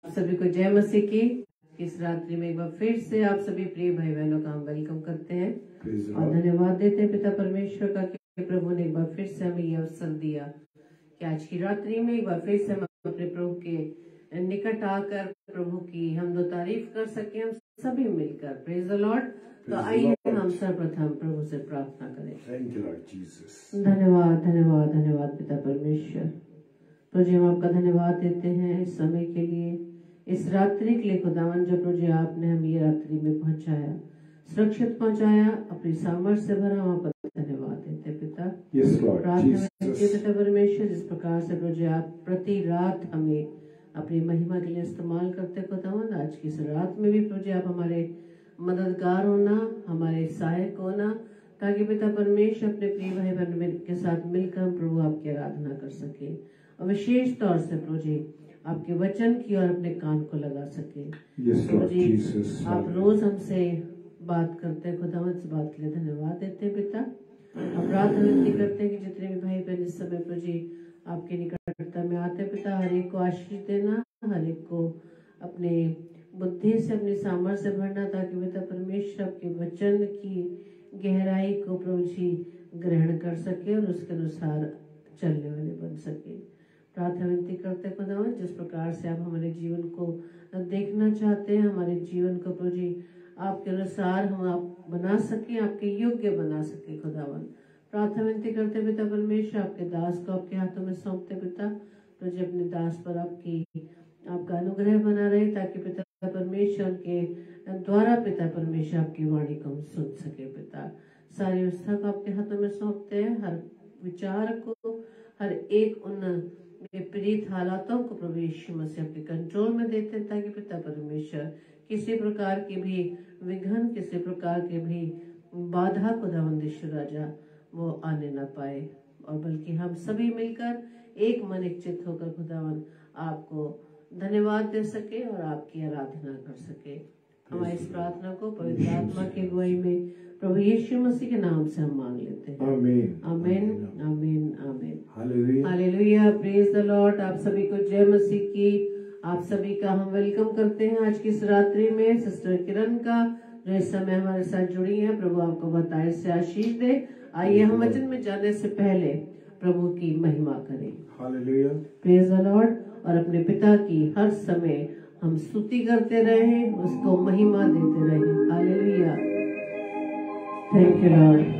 सभी को जय मसीह की। इस रात्रि में एक बार फिर से आप सभी प्रिय भाई बहनों का हम वेलकम करते हैं और धन्यवाद देते हैं पिता परमेश्वर का कि प्रभु ने एक बार फिर से हमें यह अवसर दिया कि आज की रात्रि में एक बार फिर से हम अपने प्रभु के निकट आकर प्रभु की हम दो तारीफ कर सके, हम सभी मिलकर। Praise the Lord. तो आइए हम सर्वप्रथम प्रभु से प्रार्थना करें। Thank you, Lord Jesus. धन्यवाद धन्यवाद धन्यवाद पिता परमेश्वर। प्रभु हम आपका धन्यवाद देते हैं इस समय के लिए, इस रात्रि के लिए खुदावन जो प्रभु आपने हम ये रात्रि में पहुंचाया, सुरक्षित पहुंचाया, अपनी सामर्थ्य से भरा, हम आपका धन्यवाद देते पिता। Yes, Lord प्रार्थना Jesus. पिता परमेश्वर जिस प्रकार से प्रभु आप प्रति रात हमें अपनी महिमा के लिए इस्तेमाल करते खुदावन, आज की इस रात में भी प्रभु आप हमारे मददगार होना, हमारे सहायक होना, ताकि पिता परमेश्वर अपने प्रिय भाई बहन के साथ मिलकर हम प्रभु आपकी आराधना कर सके और विशेष तौर से प्रभु जी आपके वचन की और अपने कान को लगा सके। Yes, Lord Jesus. आप रोज हमसे बात करते हैं खुदावन, इस बात के लिए धन्यवाद देते हैं पिता। हम प्रार्थना विनती करते हैं कि जितने भी भाई बहन इस समय प्रभु जी आपके निकटता में आते पिता, हर एक को आशीष देना, हर एक को अपने बुद्धि से अपनी सामर्थ्य से भरना, ताकि पिता परमेश्वर आपके वचन की गहराई को प्रभु जी ग्रहण कर सके और उसके अनुसार चलने वाले बन सके। प्रार्थना विनती करते खुदावन, जिस प्रकार से आप हमारे जीवन को देखना चाहते हैं, हमारे जीवन को प्रभु जी आपके अनुसार हम आप बना सके, आपके योग्य बना सके खुदावन। प्रार्थना विनती करते पिता परमेश्वर, आपके दास को आपके हाथों में सौंपते पिता, प्रभु जी अपने दास पर आपका अनुग्रह बना रहे, ताकि पिता परमेश्वर के द्वारा पिता परमेश्वर आपकी वाणी को हम सुन सके पिता। सारी व्यवस्था को आपके हाथों में सौंपते हैं, हर विचार को, हर एक उन विपरीत हालातों को प्रभु यीशु मसीह आपके कंट्रोल में देते हैं, ताकि पिता परमेश्वर किसी प्रकार की भी विघ्न, किसी प्रकार की भी बाधा खुदावंद यीशु राजा वो आने ना पाए, और बल्कि हम सभी मिलकर एक मन एक चित्त होकर खुदावन आपको धन्यवाद दे सके और आपकी आराधना कर सके। हमारी इस प्रार्थना को पवित्र आत्मा की अगुवाई में प्रभु यीशु मसीह के नाम से हम मांग लेते हैं। आमीन आमीन आमीन आमीन। Hallelujah hallelujah. Praise the Lord. आप सभी को जय मसीह की। आप सभी का हम वेलकम करते हैं आज की इस रात्रि में। सिस्टर किरण का जो इस समय हमारे साथ जुड़ी है, प्रभु आपको बताए से आशीष दे। आइए हम वचन में जाने से पहले प्रभु की महिमा करें। हालेलुया। Praise the lord. और अपने पिता की हर समय हम स्तुति करते रहे, उसको महिमा देते रहे। हालेलुया। Thank you Lord.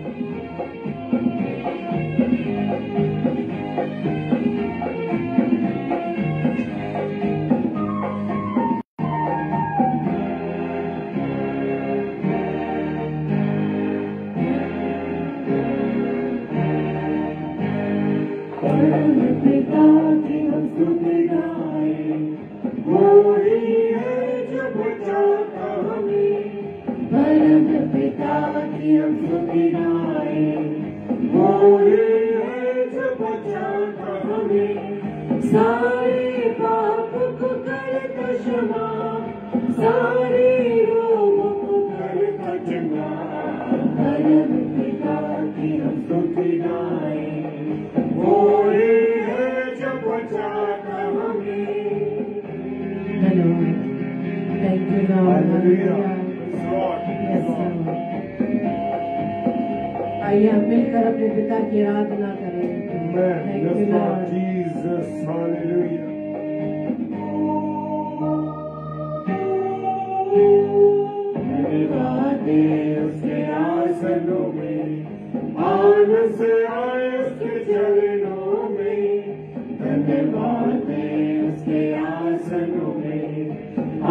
सारे पाप को करता क्षमा, सारे रोगों को करता चंगा, परम पिता की हम स्तुति गाएं। वो ही है जो बचाता हमें। धन्यवाद। Thank you Lord. आइए हम मिलकर अपने पिता की आराधना करें। Yes, Lord Jesus. Hallelujah. धन्यवाद उसके आसनों में, आनंद से आए उसके चरणों में। धन्यवाद उसके आसनों में,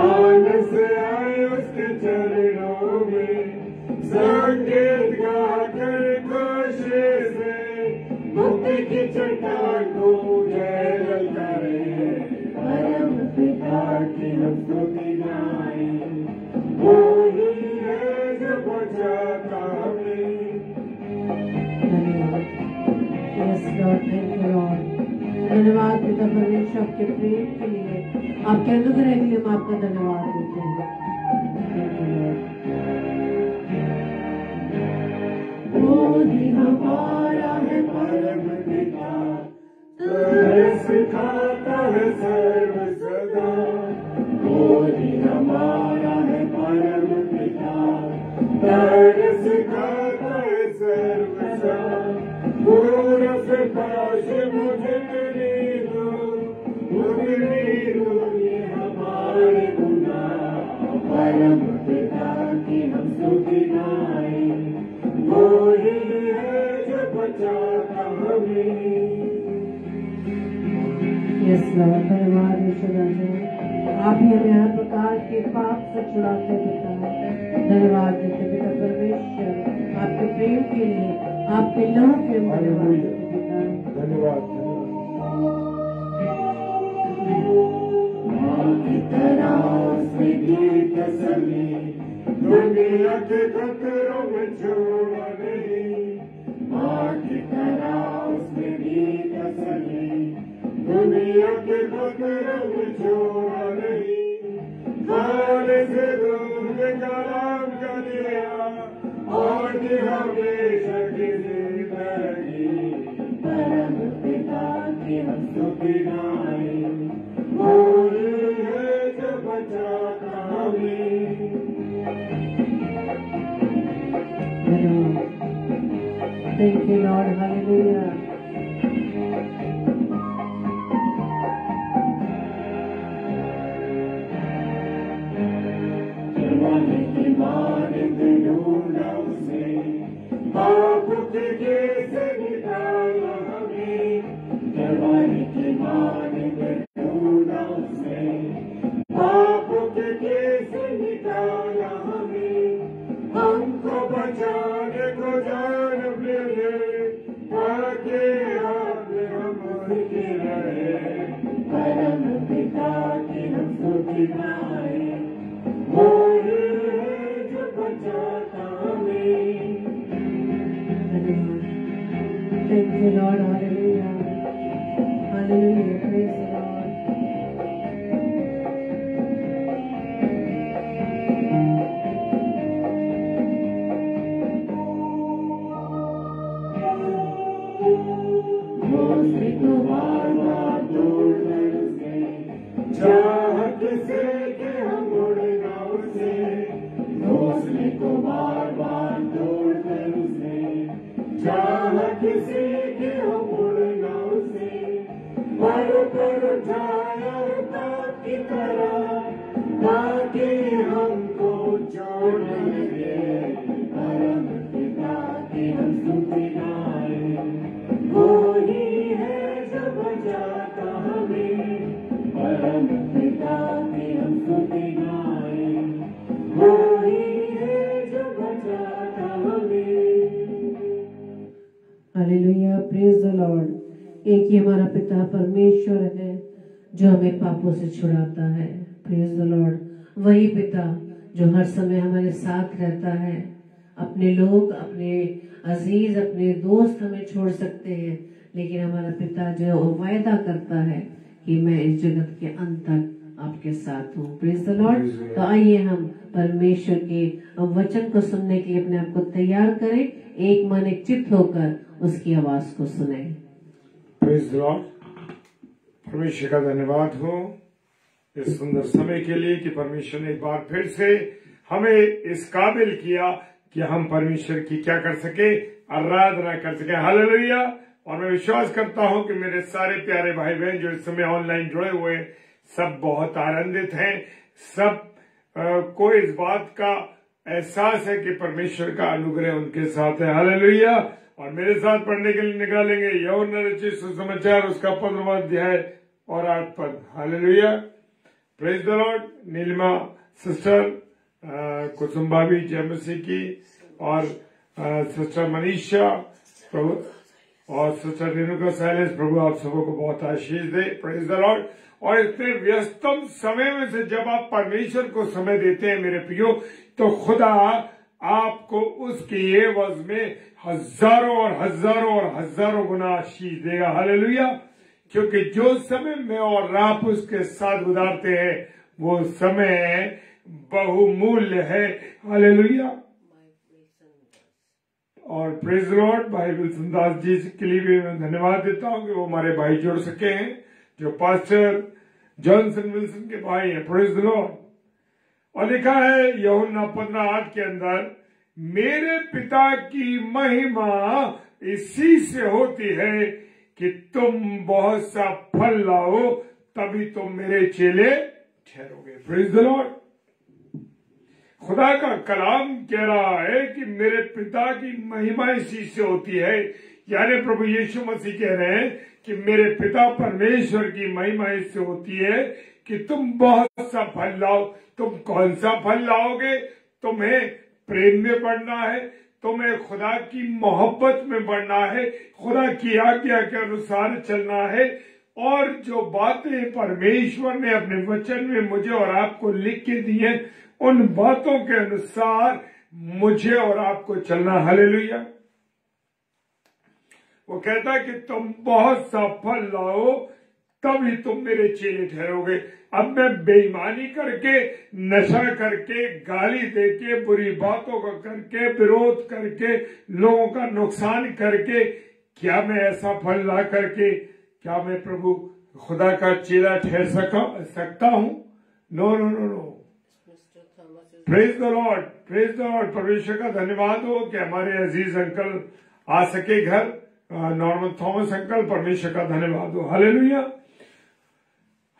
आनंद से आए उसके चरणों में। संगीत गाकर खुशी से मुक्ति की चट्टान को जय ललकारे। परम पिता की हम स्तुति गाएं। वो ही है जो बचाता हमें। Yes Lord. Thank you Lord. धन्यवाद पिता परमेश्वर आपके प्रेम के लिए, आपके अनुग्रह के लिए हम आपका धन्यवाद देते हैं। Thank you Lord. वो ही हमारा है परम पिता, सिखाता है सर्व सदा। परम पिता की हम स्तुति गाएं, वो ही है जो बचाता हमें। यस लॉर्ड, धन्यवाद यीशु राजा, आप ही हमें हर प्रकार के पाप से छुड़ाते पिता। धन्यवाद देते पिता परमेश्वर, आपके प्रेम के लिए, आपके लहू के लिए धन्यवाद देते पिता। धन्यवाद माँ की तरह से दी तसल्ली, दुनिया के खतरों में छोड़ा नहीं। माँ की तरह उसने दी तसल्ली, दुनिया के खतरों में छोड़ा नहीं। खाने से दूर कलाम कर दिया और दी हमेशा की जिंदगी। परम पिता की हम स्तुति गाएं, वो ही है जो बचाता हमें। Thank you Lord, hallelujah. जवानी की मानिंद ढूंढा उसे, पाप के जैसे निकाला हमें। जवानी की मानिंद ढूंढा उसे, पाप के जैसे निकाला हमें। हमको बचाने को जान मिले, ताकि आप हम उसके रहे। परम पिता की हम स्तुति गाएं, वो ही है जो बचाता हमें। Thank you Lord, hallelujah, hallelujah, praise the Lord. दोस्ती को बार बार तोड़ना उसे, चाहत से कि हम उड़ना उसे। दोस्ती को बार बार तोड़ना उसे, चाहत से कि हम उड़ना उसे। पर उठाया पाप की तरह, ताकि हमको छोड़ न दे। परम पिता की हम स्तुति गाएं, वो ही है जो बचाता हमें। परम पिता की हम स्तुति गाएं, वो ही है जो बचाता हमें। Hallelujah, praise the Lord. एक ही हमारा पिता परमेश्वर है जो हमें पापों से छुड़ाता है। Praise the Lord. वही पिता जो हर समय हमारे साथ रहता है। अपने लोग, अपने अजीज, अपने दोस्त हमें छोड़ सकते हैं, लेकिन हमारा पिता जो वायदा करता है कि मैं इस जगत के अंत तक आपके साथ हूँ। Praise the Lord. तो आइए हम परमेश्वर के वचन को सुनने के लिए अपने आप को तैयार करें, एक मन एक चित्त होकर उसकी आवाज को सुने। Praise the Lord. परमेश्वर का धन्यवाद हो इस सुंदर समय के लिए कि परमेश्वर ने एक बार फिर से हमें इस काबिल किया कि हम परमेश्वर की क्या कर सके, आराधना कर सके। हालेलुया। और मैं विश्वास करता हूं कि मेरे सारे प्यारे भाई बहन जो इस समय ऑनलाइन जुड़े हुए हैं, सब बहुत आनंदित हैं। सब को इस बात का एहसास है कि परमेश्वर का अनुग्रह उनके साथ है। हालेलुया। और मेरे साथ पढ़ने के लिए निकालेंगे यूहन्ना रचित सुसमाचार, उसका 15वां अध्याय और 8 पद। Hallelujah. Praise the lord. Nilima sister, Kusum भाभी, जय मसीह की, और सिस्टर मनीषा प्रभु, और सिस्टर रेणुका साइलेंस, प्रभु आप सबों को बहुत आशीष दे। Praise the lord. और इतने व्यस्तम समय में से जब आप परमेश्वर को समय देते हैं मेरे प्रियो, तो खुदा आपको उसके एवज में हजारों और हजारों और हजारों गुना आशीष देगा। हालेलुया। क्योंकि जो समय में और आप उसके साथ गुजारते हैं वो समय बहुमूल्य है। हालेलुया। और प्रेज लॉर्ड, भाई विल्सन दास जी के लिए भी मैं धन्यवाद देता हूं कि वो हमारे भाई जुड़ सके हैं, जो पास्टर जॉनसन विल्सन के भाई हैं। Praise Lord. और लिखा है यूहन्ना 15:8 के अंदर, मेरे पिता की महिमा इसी से होती है कि तुम बहुत सा फल लाओ, तभी तुम मेरे चेले ठहरोगे। Praise the Lord. खुदा का कलाम कह रहा है कि मेरे पिता की महिमा इसी से होती है, यानी प्रभु यीशु मसीह कह रहे हैं कि मेरे पिता परमेश्वर की महिमा इससे होती है कि तुम बहुत सा फल लाओ। तुम कौन सा फल लाओगे? तुम्हें प्रेम में बढ़ना है, तुम्हें खुदा की मोहब्बत में बढ़ना है, खुदा की आज्ञा के अनुसार चलना है, और जो बातें परमेश्वर ने अपने वचन में मुझे और आपको लिख के दी है, उन बातों के अनुसार मुझे और आपको चलना। हालेलुया। वो कहता है कि तुम बहुत सा फल लाओ, तभी तुम मेरे चेले ठहरोगे। अब मैं बेईमानी करके, नशा करके, गाली देके, बुरी बातों को करके, विरोध करके, लोगों का नुकसान करके, क्या मैं ऐसा फल ला करके क्या मैं प्रभु खुदा का चेला ठहर सकता हूं? No no no no. Praise the Lord, praise the Lord. परमेश्वर का धन्यवाद हो कि हमारे अजीज अंकल आ सके घर, नॉर्मन थॉमस अंकल, परमेश्वर का धन्यवाद हो। हालेलुया।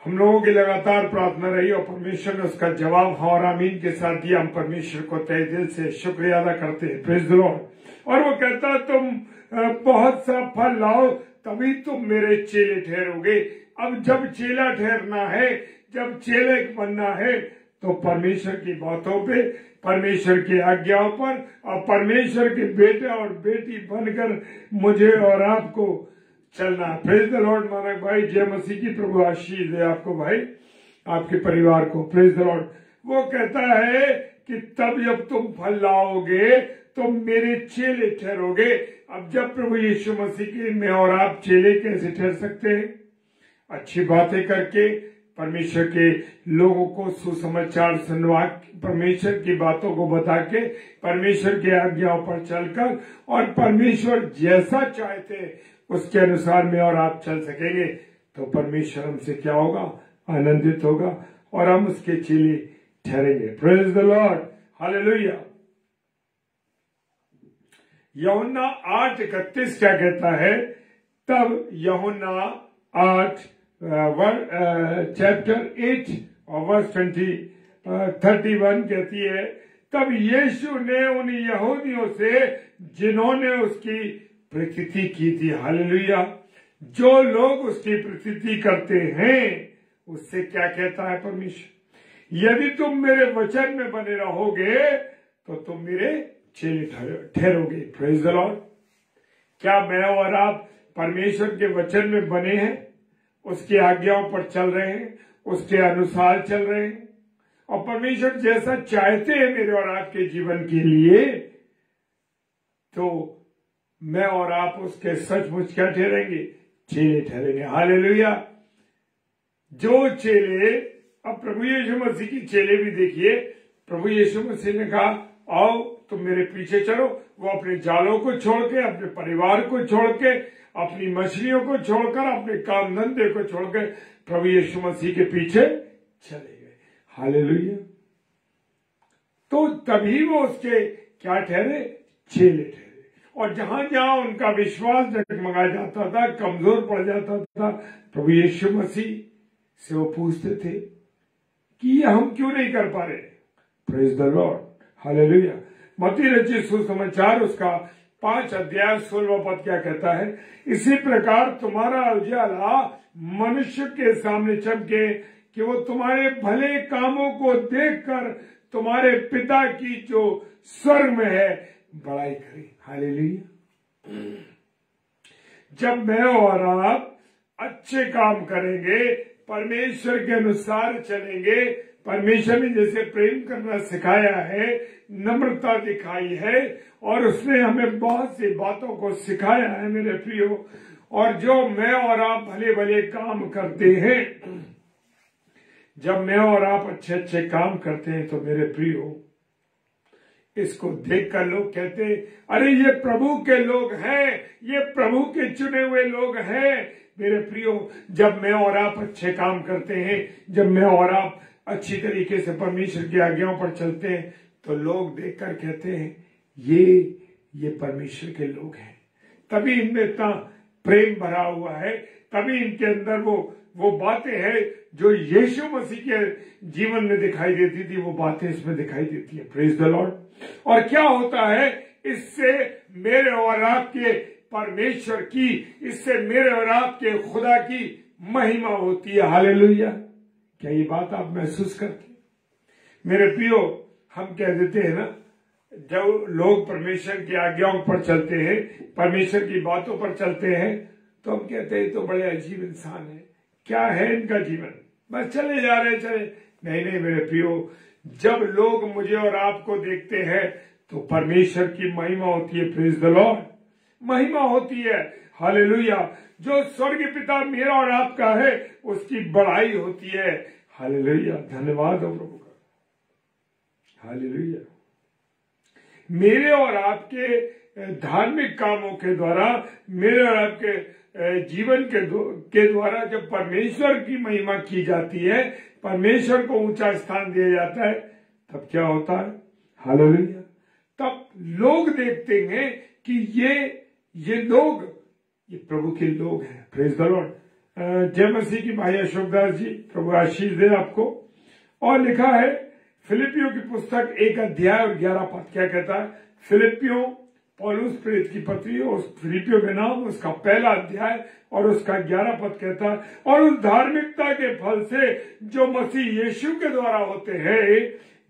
हम लोगों की लगातार प्रार्थना रही और परमेश्वर ने उसका जवाब हाँ और आमीन के साथ दिया। हम परमेश्वर को तहे दिल से शुक्रिया अदा करते हैं। Praise the lord. और वो कहता तुम बहुत सा फल लाओ, तभी तुम मेरे चेले ठहरोगे। अब जब चेला ठहरना है, जब चेले बनना है, तो परमेश्वर की बातों पे, परमेश्वर की आज्ञाओं पर और परमेश्वर के बेटे और बेटी बनकर मुझे और आपको चलना। प्रेज द लॉर्ड मानक भाई, जय मसीह की। प्रभु आशीष दे आपको भाई, आपके परिवार को। Praise the Lord. वो कहता है कि तब जब तुम फल लाओगे तो मेरे चेले ठहरोगे। अब जब प्रभु यीशु मसीह के में और आप चेले कैसे ठहर सकते हैं? अच्छी बातें करके, परमेश्वर के लोगों को सुसमाचार सुनवा, परमेश्वर की बातों को बता के, परमेश्वर की आज्ञाओं पर चलकर, और परमेश्वर जैसा चाहते उसके अनुसार में और आप चल सकेंगे, तो परमेश्वर हमसे क्या होगा? आनंदित होगा और हम उसके चेले ठहरेंगे। Praise the Lord. हालेलुया। यूहन्ना 8:31 क्या कहता है? तब यूहन्ना 8 चैप्टर 8 और वर्स 31 कहती है, तब यीशु ने उन यहूदियों से जिन्होंने उसकी प्रतीति की थी, हालेलुया, जो लोग उसकी प्रतीति करते हैं, उससे क्या कहता है परमेश्वर? यदि तुम मेरे वचन में बने रहोगे तो तुम मेरे चेले ठहरोगे। Praise the Lord. क्या मैं और आप परमेश्वर के वचन में बने हैं? उसकी आज्ञाओं पर चल रहे हैं, उसके अनुसार चल रहे हैं, और परमेश्वर जैसा चाहते हैं मेरे और आपके जीवन के लिए, तो मैं और आप उसके सचमुच क्या ठहरेंगे? चेले ठहरेंगे। हालेलुया। जो चेले, अब प्रभु यीशु मसीह की चेले भी देखिए, प्रभु यीशु मसीह ने कहा आओ तुम मेरे पीछे चलो। वो अपने जालों को छोड़ के, अपने परिवार को छोड़ के, अपनी मछलियों को छोड़कर, अपने काम धंधे को छोड़कर प्रभु यीशु मसीह के पीछे चले गए। हालेलुया। तो तभी वो उसके क्या ठहरे? चेले ठहरे। और जहां जहां उनका विश्वास डगमगा जाता था, कमजोर पड़ जाता था, प्रभु यीशु मसीह से वो पूछते थे कि ये हम क्यों नहीं कर पा रहे? Praise the Lord. हालेलुया। मत्ती रचित सुसमाचार उसका 5 अध्याय 16वां पद क्या कहता है? इसी प्रकार तुम्हारा उजाला मनुष्य के सामने चमके कि वो तुम्हारे भले कामों को देखकर तुम्हारे पिता की जो स्वर्ग में है बड़ाई करे। हालेलुया। जब मैं और आप अच्छे काम करेंगे, परमेश्वर के अनुसार चलेंगे, परमेश्वर ने जैसे प्रेम करना सिखाया है, नम्रता दिखाई है, और उसने हमें बहुत सी बातों को सिखाया है मेरे प्रियो, और जो मैं और आप भले भले काम करते हैं, जब मैं और आप अच्छे अच्छे काम करते हैं, तो मेरे प्रियो इसको देखकर लोग कहते हैं अरे ये प्रभु के लोग हैं, ये प्रभु के चुने हुए लोग हैं। मेरे प्रियो, जब मैं और आप अच्छे काम करते हैं, जब मैं और आप अच्छी तरीके से परमेश्वर की आज्ञाओं पर चलते हैं, तो लोग देखकर कहते हैं ये परमेश्वर के लोग हैं। तभी इनमें इतना प्रेम भरा हुआ है, तभी इनके अंदर वो वो बातें हैं जो यीशु मसीह के जीवन में दिखाई देती थी, वो बातें इसमें दिखाई देती है। Praise the lord. और क्या होता है इससे? मेरे और आपके परमेश्वर की, इससे मेरे और आपके खुदा की महिमा होती है। हालेलुया। क्या ये बात आप महसूस करते हैं? मेरे प्रियो, हम कह देते हैं ना, जब लोग परमेश्वर की आज्ञाओं पर चलते हैं, परमेश्वर की बातों पर चलते हैं, तो हम कहते हैं तो बड़े अजीब इंसान है, क्या है इनका जीवन, बस चले जा रहे चले। नहीं नहीं मेरे प्रियो, जब लोग मुझे और आपको देखते हैं तो परमेश्वर की महिमा होती है। Praise the Lord. महिमा होती है। हालेलुया। जो स्वर्गीय पिता मेरा और आपका है उसकी बड़ाई होती है। हालेलुया। धन्यवाद हो प्रभु का। हालेलुया। मेरे और आपके धार्मिक कामों के द्वारा, मेरे और आपके जीवन के द्वारा जब परमेश्वर की महिमा की जाती है, परमेश्वर को ऊंचा स्थान दिया जाता है, तब क्या होता है? हालेलुया। तब लोग देखते हैं कि ये लोग, ये प्रभु के लोग हैं। Praise the Lord. जय मसीह की भाई अशोकदास जी, प्रभु आशीष दे आपको। और लिखा है फिलिपियों की पुस्तक 1 अध्याय और 11 पद, क्या कहता है? फिलिपियों पौलुस प्रेरित की पत्री, उस फिलिपियों के नाम उसका 1 अध्याय और उसका 11 पद कहता है, और उस धार्मिकता के फल से जो मसीह यीशु के द्वारा होते हैं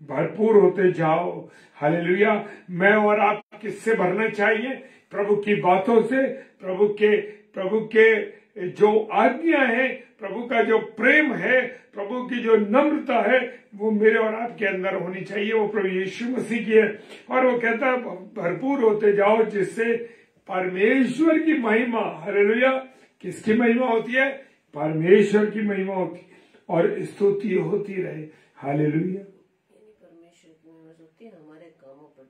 भरपूर होते जाओ। हालेलुया। मैं और आप किससे भरना चाहिए? प्रभु की बातों से, प्रभु के जो आज्ञा है, प्रभु का जो प्रेम है, प्रभु की जो नम्रता है, वो मेरे और आपके अंदर होनी चाहिए। वो प्रभु यीशु मसीह की है। और वो कहता है भरपूर होते जाओ, जिससे परमेश्वर की महिमा, हालेलुया, किसकी महिमा होती है? परमेश्वर की महिमा होती है और स्तुति होती रहे। हालेलुया।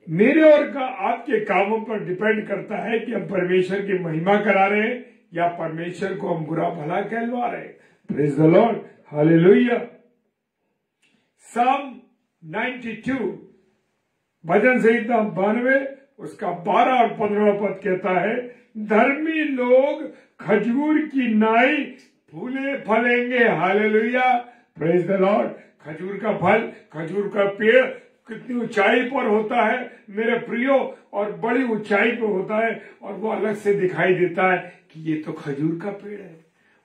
मेरे और आपके कामों पर डिपेंड करता है कि हम परमेश्वर की महिमा करा रहे हैं या परमेश्वर को हम बुरा भला कहलवा रहे हैं। Praise the Lord. हालेलुया। साम 92 भजन संहिता 92 उसका 12 और 15 पद कहता है, धर्मी लोग खजूर की नाई फूले फलेंगे। हालेलुया। Praise the Lord. खजूर का फल, खजूर का पेड़ कितनी ऊंचाई पर होता है मेरे प्रियो, और बड़ी ऊंचाई पर होता है, और वो अलग से दिखाई देता है कि ये तो खजूर का पेड़ है।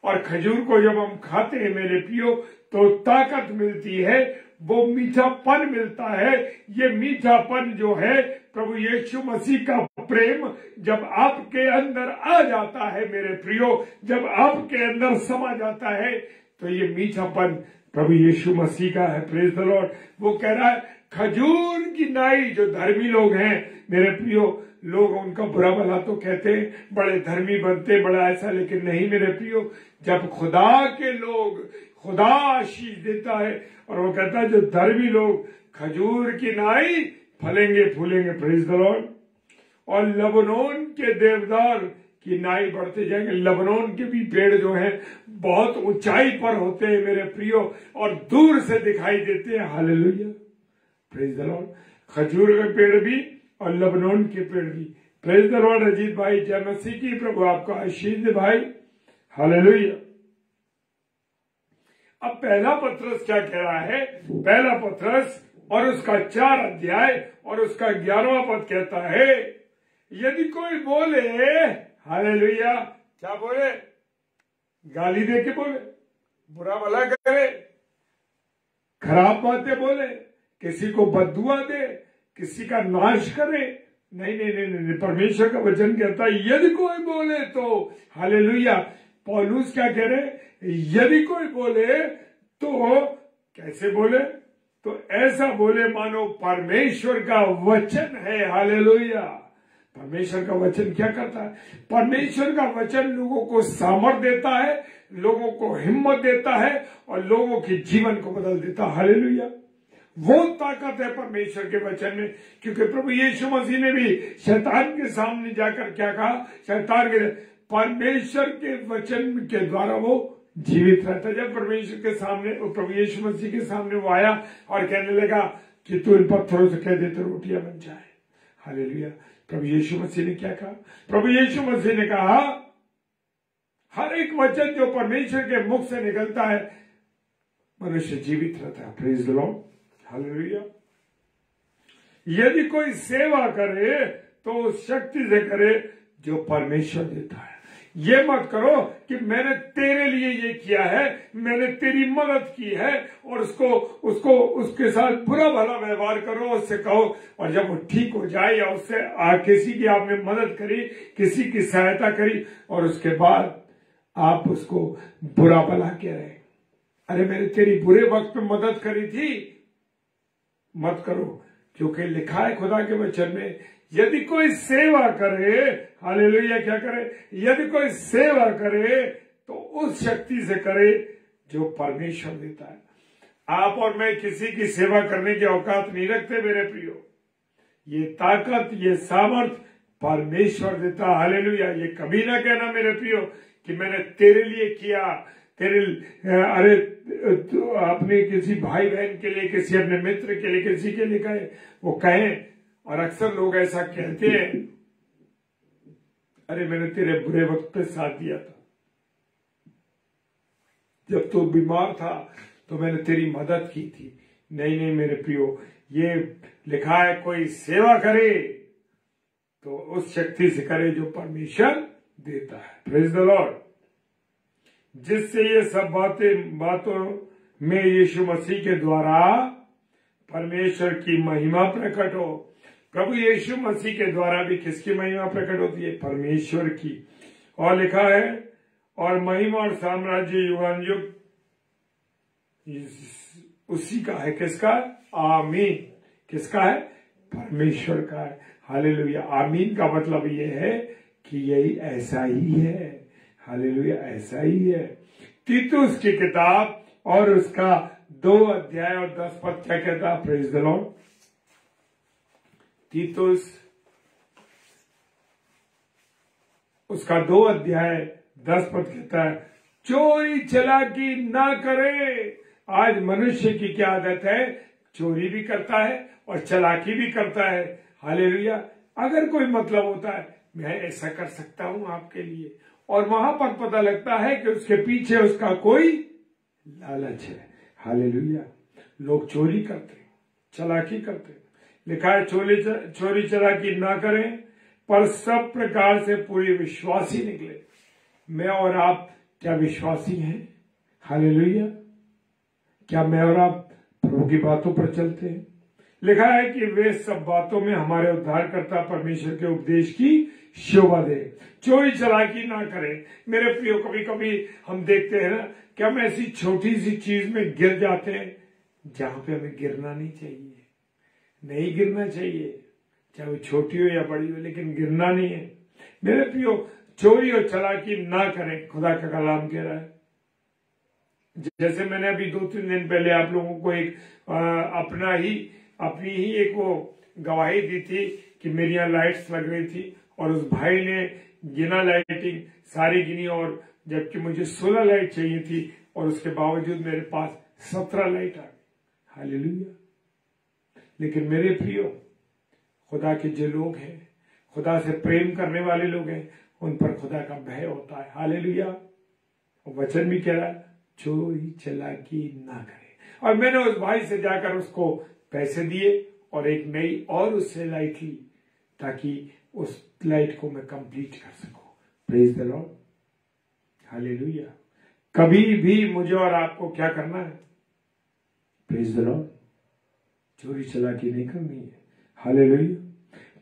और खजूर को जब हम खाते हैं मेरे प्रियो तो ताकत मिलती है, वो मीठापन मिलता है। ये मीठापन जो है प्रभु यीशु मसीह का प्रेम जब आपके अंदर आ जाता है मेरे प्रियो, जब आपके अंदर समा जाता है, तो ये मीठापन प्रभु यीशु मसीह का है। Praise the Lord. वो कह रहा है खजूर की नाई, जो धर्मी लोग हैं मेरे प्रियो, लोग उनका बुरा भला तो कहते हैं, बड़े धर्मी बनते, बड़ा ऐसा, लेकिन नहीं मेरे प्रियो, जब खुदा के लोग, खुदा आशीष देता है और वो कहता है जो धर्मी लोग खजूर की नाई फलेंगे फूलेंगे। Praise the lord. और लबनोन के देवदार की नाई बढ़ते जाएंगे। लबनोन के भी पेड़ जो हैं बहुत ऊंचाई पर होते हैं मेरे प्रियो, और दूर से दिखाई देते हैं। हालेलुया। Praise the Lord. खजूर के पेड़ भी और लबनोन के पेड़ भी। Praise the Lord. अजीत भाई, जय मसीह की, प्रभु आपका आशीष दे भाई। हालेलुया। अब पहला पत्रस क्या कह रहा है? पहला पत्रस और उसका 4 अध्याय और उसका 11वां पद कहता है, यदि कोई बोले, हालेलुया, क्या बोले? गाली दे के बोले, बुरा भला करे, खराब बातें बोले, किसी को बद्दुआ दे, किसी का नाश करे, नहीं नहीं नहीं नहीं। परमेश्वर का वचन कहता है यदि कोई बोले तो, हालेलुया। पौलुस क्या कह रहे? यदि कोई बोले तो कैसे बोले? तो ऐसा बोले मानो परमेश्वर का वचन है। हालेलुया। परमेश्वर का वचन क्या करता है? परमेश्वर का वचन लोगों को सामर्थ देता है, लोगों को हिम्मत देता है और लोगों के जीवन को बदल देता है। हालेलुया। वो ताकत है परमेश्वर के वचन में, क्योंकि प्रभु यीशु मसीह ने भी शैतान के सामने जाकर क्या कहा? शैतान के परमेश्वर के वचन के द्वारा वो जीवित रहता है। जब परमेश्वर के सामने, प्रभु यीशु मसीह के सामने वो आया और कहने लगा कि तू इन पत्थरों से कह दे तो रोटियां बन जाए। हालेलुया। प्रभु यीशु मसीह ने क्या कहा? प्रभु यीशु मसीह ने कहा, हर एक वचन जो परमेश्वर के मुख से निकलता है, मनुष्य जीवित रहता है। Praise the Lord, hallelujah. यदि कोई सेवा करे तो उस शक्ति से करे जो परमेश्वर देता है। ये मत करो कि मैंने तेरे लिए ये किया है, मैंने तेरी मदद की है, और उसको उसके साथ बुरा भला व्यवहार करो, उससे कहो, और जब वो ठीक हो जाए या उससे किसी की आपने मदद करी, किसी की सहायता करी, और उसके बाद आप उसको बुरा भला कह रहे, अरे मैंने तेरी बुरे वक्त में मदद करी थी, मत करो। क्योंकि लिखा है खुदा के वचन में, यदि कोई सेवा करे, हालेलुया, क्या करे, यदि कोई सेवा करे तो उस शक्ति से करे जो परमेश्वर देता है। आप और मैं किसी की सेवा करने की औकात नहीं रखते मेरे प्रियो। ये ताकत, ये सामर्थ परमेश्वर देता। हालेलुया। ये कभी ना कहना मेरे प्रियो कि मैंने तेरे लिए किया, अरे अपने किसी भाई बहन के लिए, किसी अपने मित्र के लिए, किसी के लिए कहे, वो कहें, और अक्सर लोग ऐसा कहते हैं, अरे मैंने तेरे बुरे वक्त पे साथ दिया था, जब तू बीमार था तो मैंने तेरी मदद की थी। नहीं नहीं मेरे प्रियो, ये लिखा है कोई सेवा करे तो उस शक्ति से करे जो परमेश्वर देता है। Praise the Lord. जिससे ये सब बातों में यीशु मसीह के द्वारा परमेश्वर की महिमा प्रकट हो। प्रभु यीशु मसीह के द्वारा भी किसकी महिमा प्रकट होती है? परमेश्वर की। और लिखा है, और महिमा और साम्राज्य युगानुयुग उसी का है। किसका? आमीन। किसका है? परमेश्वर का है। हालेलुया। आमीन का मतलब ये है कि यही ऐसा ही है। हालेलुया, ऐसा ही है। तीतुस की किताब और उसका 2 अध्याय और 10 पद क्या कहता है? Praise the Lord. तीतुस उसका 2 अध्याय 10 पद कहता है, चोरी चलाकी ना करे। आज मनुष्य की क्या आदत है? चोरी भी करता है और चलाकी भी करता है। हालेलुया। अगर कोई मतलब होता है, मैं ऐसा कर सकता हूं आपके लिए, और वहां पर पता लगता है कि उसके पीछे उसका कोई लालच है। हालेलुया। लोग चोरी करते, चलाकी करते। लिखा है चोरी चलाकी ना करें, पर सब प्रकार से पूरे विश्वासी निकले। मैं और आप क्या विश्वासी हैं? हालेलुया। क्या मैं और आप प्रभु की बातों पर चलते हैं? लिखा है कि वे सब बातों में हमारे उद्धारकर्ता परमेश्वर के उपदेश की शोभा दे। चोरी चलाकी ना करें। मेरे प्रियो, कभी कभी हम देखते हैं ना कि हम ऐसी छोटी सी चीज में गिर जाते हैं जहां पे हमें गिरना नहीं चाहिए। नहीं गिरना चाहिए, चाहे वो छोटी हो या बड़ी हो, लेकिन गिरना नहीं है। मेरे प्रियो, चोरी और चलाकी ना करें, खुदा का कलाम कह रहा है। जैसे मैंने अभी 2-3 दिन पहले आप लोगों को एक अपनी ही एक वो गवाही दी थी कि मेरी यहाँ लाइट्स लग रही थी, और उस भाई ने गिना लाइटिंग, सारी गिनी, और जबकि मुझे 16 लाइट चाहिए थी, और उसके बावजूद मेरे पास 17 लाइट आ गई। हालेलुया। लेकिन मेरे प्रियो, खुदा के जो लोग हैं, खुदा से प्रेम करने वाले लोग हैं, उन पर खुदा का भय होता है। हालेलुया। वचन भी कह रहा है, चोरी चलाकी ना करे। और मैंने उस भाई से जाकर उसको पैसे दिए और एक नई और उससे लाइट ली, ताकि उस लाइट को मैं कंप्लीट कर सकूं। Praise the Lord. हालेलुया। कभी भी मुझे और आपको क्या करना है? Praise the Lord. चोरी चलाकी नहीं करनी है। हालेलुया।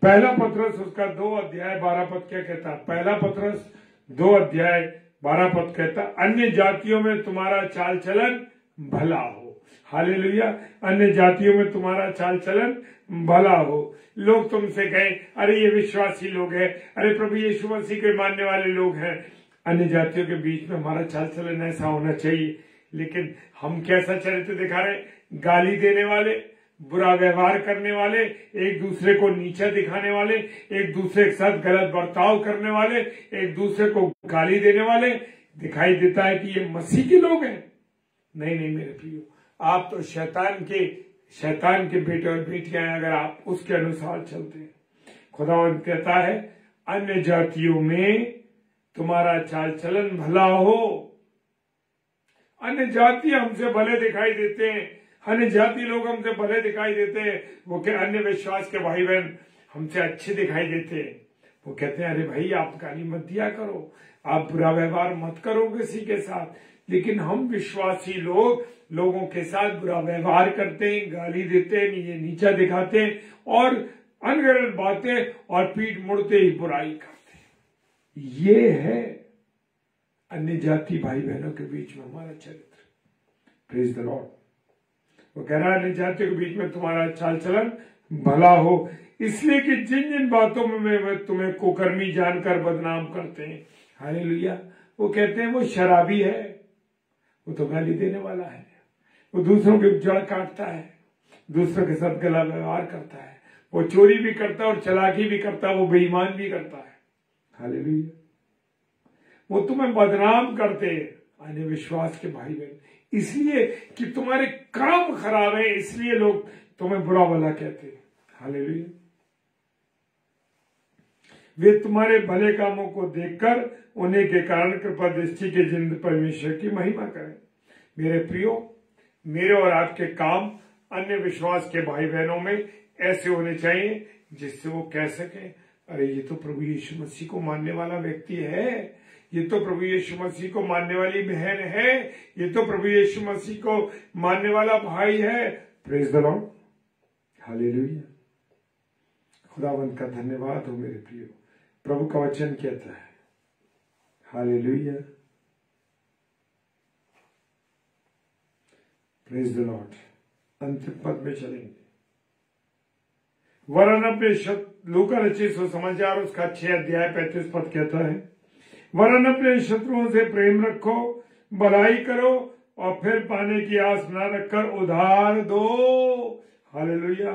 पहला पत्रस उसका 2 अध्याय 12 पद क्या कहता है? पहला पत्रस 2 अध्याय 12 पद कहता, अन्य जातियों में तुम्हारा चाल चलन भला हो। हालेलुया। अन्य जातियों में तुम्हारा चाल चलन भला हो। लोग तुमसे कहें, अरे ये विश्वासी लोग हैं, अरे प्रभु यीशु मसीह के मानने वाले लोग हैं। अन्य जातियों के बीच में हमारा चाल चलन ऐसा होना चाहिए। लेकिन हम कैसा चरित्र दिखा रहे? गाली देने वाले, बुरा व्यवहार करने वाले, एक दूसरे को नीचा दिखाने वाले, एक दूसरे के साथ गलत बर्ताव करने वाले, एक दूसरे को गाली देने वाले। दिखाई देता है कि ये मसीह के लोग हैं। नहीं नहीं मेरे प्रियो, आप तो शैतान के बेटे और बेटियां हैं, अगर आप उसके अनुसार चलते हैं। खुदावंद कहता है, अन्य जातियों में तुम्हारा चाल चलन भला हो। अन्य जाति हमसे भले दिखाई देते हैं, अन्य जाति लोग हमसे भले दिखाई देते हैं, वो क्या अन्य विश्वास के भाई बहन हमसे अच्छे दिखाई देते हैं। वो कहते हैं अरे भाई आप गाली मत दिया करो, आप बुरा व्यवहार मत करो किसी के साथ। लेकिन हम विश्वासी लोग लोगों के साथ बुरा व्यवहार करते हैं, गाली देते हैं, ये नीचा दिखाते हैं और अनगढ़ बातें और पीठ मुड़ते ही बुराई करते हैं। ये है अन्य जाति भाई बहनों के बीच में हमारा चरित्र। Praise the Lord. वो कह रहा है अन्य जातियों के बीच में तुम्हारा चाल चलन भला हो, इसलिए कि जिन जिन बातों में वे तुम्हें कुकर्मी जानकर बदनाम करते हैं। हालेलुया। वो कहते हैं वो शराबी है, वो तो गाली देने वाला है, वो दूसरों की जड़ काटता है, दूसरों के साथ गला व्यवहार करता है, वो चोरी भी करता है और चालाकी भी करता है, वो बेईमान भी करता है। हालेलुया। वो तुम्हें बदनाम करते हैं अन्य विश्वास के भाई बहन, इसलिए कि तुम्हारे काम खराब है, इसलिए लोग तुम्हें बुरा भला कहते हैं। हालेलुया। वे तुम्हारे भले कामों को देखकर उन्हीं के कारण कृपा दृष्टि के जिंद परमेश्वर की महिमा करें। मेरे प्रियो, मेरे और आपके काम अन्य विश्वास के भाई बहनों में ऐसे होने चाहिए जिससे वो कह सके अरे ये तो प्रभु यीशु मसीह को मानने वाला व्यक्ति है, ये तो प्रभु यीशु मसीह को मानने वाली बहन है, ये तो प्रभु यीशु मसीह को मानने वाला भाई है। Praise the Lord. हालेलुया। खुदावंत का धन्यवाद हो मेरे प्रियो। प्रभु का वचन कहता है हालेलुया। Praise the Lord. अंतिम पद में चलेंगे। वरन अपने लूका रचित सुसमाचार उसका 6 अध्याय 35 पद कहता है, वरन अपने शत्रुओं से प्रेम रखो, भलाई करो और फिर पाने की आस न रखकर उधार दो। हालेलुया।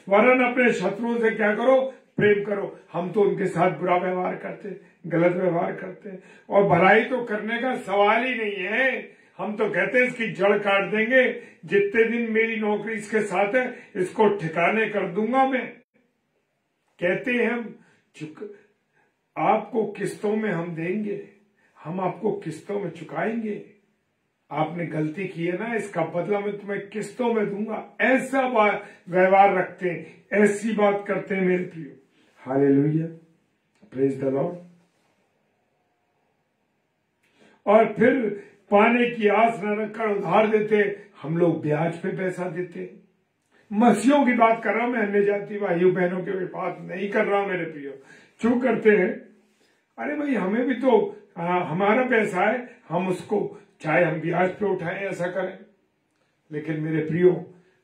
वरन अपने शत्रुओं से क्या करो? प्रेम करो। हम तो उनके साथ बुरा व्यवहार करते, गलत व्यवहार करते और भलाई तो करने का सवाल ही नहीं है। हम तो कहते हैं इसकी जड़ काट देंगे, जितने दिन मेरी नौकरी इसके साथ है इसको ठिकाने कर दूंगा मैं। कहते हैं हम आपको किस्तों में हम देंगे, हम आपको किस्तों में चुकाएंगे। आपने गलती की है ना, इसका बदला मैं तुम्हें किस्तों में दूंगा। ऐसा व्यवहार रखते हैं, ऐसी बात करते हैं मेरे प्रियो। हालेलुया। Praise the lord. और फिर पाने की आस न रखकर उधार देते। हम लोग ब्याज पे पैसा देते। मसीहों की बात कर रहा हूं मैं, अन्य जाति भाइयों बहनों की बात नहीं कर रहा हूं मेरे प्रियो। चूक करते हैं, अरे भाई हमें भी तो हमारा पैसा है, हम उसको चाहे हम ब्याज पे उठाएं, ऐसा करें। लेकिन मेरे प्रियो,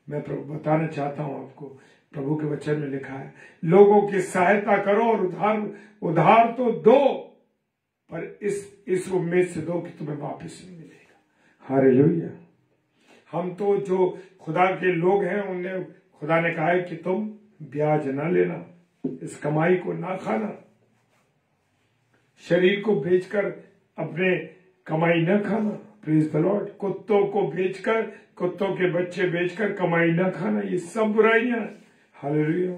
मैं बताना चाहता हूं आपको, प्रभु के वचन में लिखा है लोगों की सहायता करो और उधार तो दो, पर इस उम्मीद से दो कि तुम्हें वापस नहीं मिलेगा। हालेलुया। हम तो जो खुदा के लोग हैं, उन्हें खुदा ने कहा है कि तुम ब्याज ना लेना, इस कमाई को ना खाना, शरीर को बेचकर अपने कमाई न खाना। Praise the Lord. कुत्तों को बेचकर, कुत्तों के बच्चे बेचकर कमाई न खाना, ये सब बुराइयां। हालेलुया।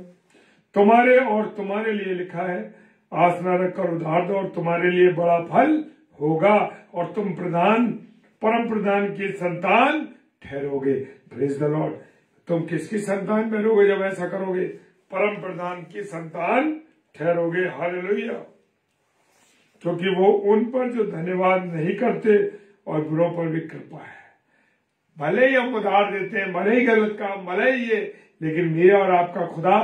तुम्हारे और तुम्हारे लिए लिखा है आस न रखकर उधार दो और तुम्हारे लिए बड़ा फल होगा और तुम परम प्रधान की संतान ठहरोगे। Praise the Lord. तुम किसकी संतान ठहरोगे जब ऐसा करोगे? परम प्रधान की संतान ठहरोगे। हालेलुया। क्योंकि वो उन पर जो धन्यवाद नहीं करते और बुरों पर भी कृपा है। भले ही हम उधार देते हैं, भले ही गलत काम, भले ही ये, लेकिन मेरा और आपका खुदा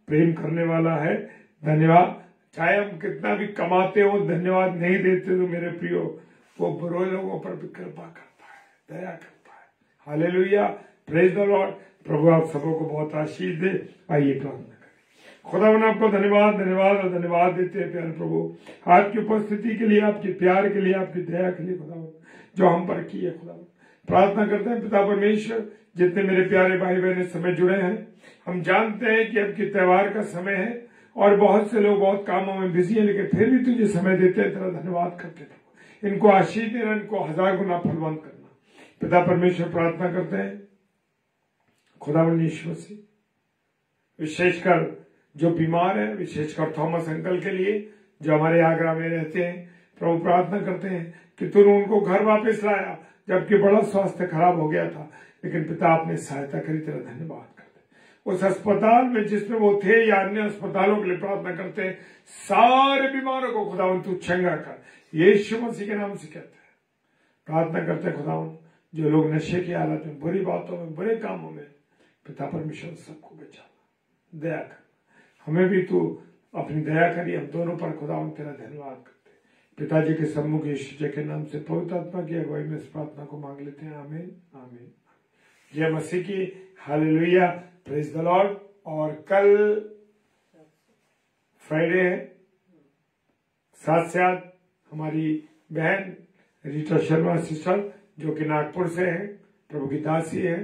प्रेम करने वाला है। धन्यवाद। चाहे हम कितना भी कमाते हो, धन्यवाद नहीं देते तो मेरे प्रियो, वो बुरे लोगों पर भी कृपा करता है, दया करता है। हालेलुया। Praise the lord. प्रभु आप सबों को बहुत आशीष दे। आइए प्रार्थना करें। खुदा ने आपको धन्यवाद और धन्यवाद देते हैं प्यारे प्रभु, आपकी उपस्थिति के लिए, आपके प्यार के लिए, आपकी दया के लिए खुदा जो हम पर की है। खुदा प्रार्थना करते हैं पिता परमेश्वर, जितने मेरे प्यारे भाई बहन इस समय जुड़े हैं, हम जानते हैं कि अब की त्योहार का समय है और बहुत से लोग बहुत कामों में बिजी हैं, लेकिन फिर भी तुझे समय देते हैं, तेरा धन्यवाद करते हैं। इनको आशीष देना, इनको 1000 गुना फलवंत करना। पिता परमेश्वर प्रार्थना करते हैं खुदावंद यीशु मसीह, विशेषकर जो बीमार है, विशेषकर थॉमस अंकल के लिए जो हमारे आगरा में रहते हैं, प्रभु प्रार्थना करते हैं कि तूने उनको घर वापस लाया, जबकि बड़ा स्वास्थ्य खराब हो गया था, लेकिन पिता आपने सहायता करी, तेरा धन्यवाद करते। उस अस्पताल में जिसमें वो थे या अन्य अस्पतालों के लिए प्रार्थना करते हैं, सारे बीमारों को खुदावन तू चंगा कर, यीशु मसीह के नाम से कहते हैं। प्रार्थना करते हैं खुदावन, जो लोग नशे की हालत में, बुरी बातों में, बुरे कामों में, पिता परमेश्वर सबको बचा, दया कर, हमें भी तू अपनी दया करी, हम दोनों पर खुदावन तेरा धन्यवाद करते। पिताजी के सम्मुख यीशु जी के नाम से पवित्र आत्मा की अगुवाई में इस प्रार्थना को मांग लेते हैं। आमीन आमीन। जय मसीह की, हालेलुया, प्रेज द लॉर्ड। और कल फ्राइडे है, 7 से 8 हमारी बहन रीटा शर्मा सिस्टर जो कि नागपुर से है, प्रभु की दासी है,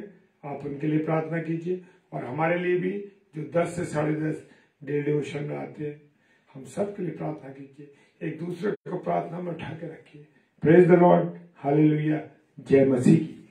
आप उनके लिए प्रार्थना कीजिए। और हमारे लिए भी जो 10 से 10:30 डे डिवोशन में आते हैं, हम सब के लिए प्रार्थना कीजिए, एक दूसरे को प्रार्थना में उठा के रखिए। प्रेज द लॉर्ड, हालेलुया, जय मसीह की।